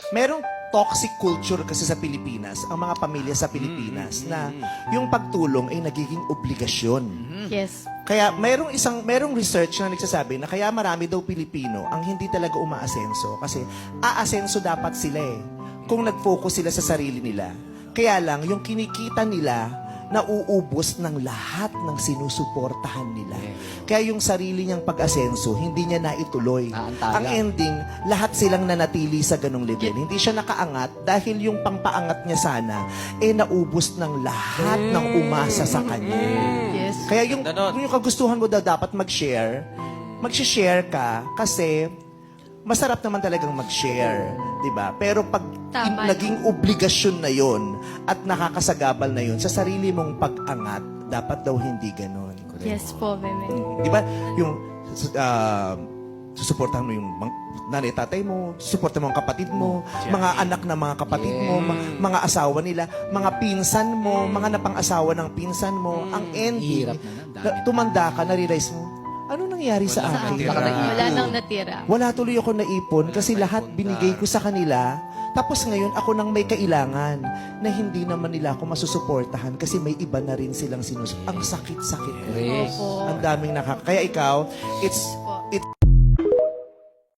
merong toxic culture kasi sa Pilipinas, ang mga pamilya sa Pilipinas, na yung pagtulong ay nagiging obligasyon. Yes. Kaya merong research na nagsasabi na kaya marami daw Pilipino ang hindi talaga umaasenso kasi aasenso dapat sila kung nag-focus sila sa sarili nila. Kaya lang, yung kinikita nila, nauubos ng lahat ng sinusuportahan nila. Kaya yung sarili niyang pag-asenso, hindi niya naituloy. Ang ending, lahat silang nanatili sa ganong level. Hindi siya nakaangat dahil yung pangpaangat niya sana, naubos ng lahat ng umasa sa kanya. Yes. Kaya yung kagustuhan mo daw dapat mag-share ka kasi masarap naman talagang mag-share, 'di ba? Pero pag Tama naging obligasyon na 'yon at nakakasagabal na 'yon sa sarili mong pag-angat, dapat daw hindi ganoon. Yes po, Meme. 'Di ba? Yung susuportahan mo yung nanay, tatay mo, susuportahan mo ang kapatid mo, mga anak na mga kapatid mo, mga asawa nila, mga pinsan mo, mga napang-asawa ng pinsan mo. Ang ending, tumanda ka, na-realize mo, ano nangyari sa akin? Wala nang natira. Wala tuloy ako naipon kasi lahat binigay ko sa kanila. Tapos ngayon, ako nang may kailangan na hindi naman nila ako masusuportahan kasi may iba na rin silang Ang sakit-sakit. Opo. Ang daming Kaya ikaw, it's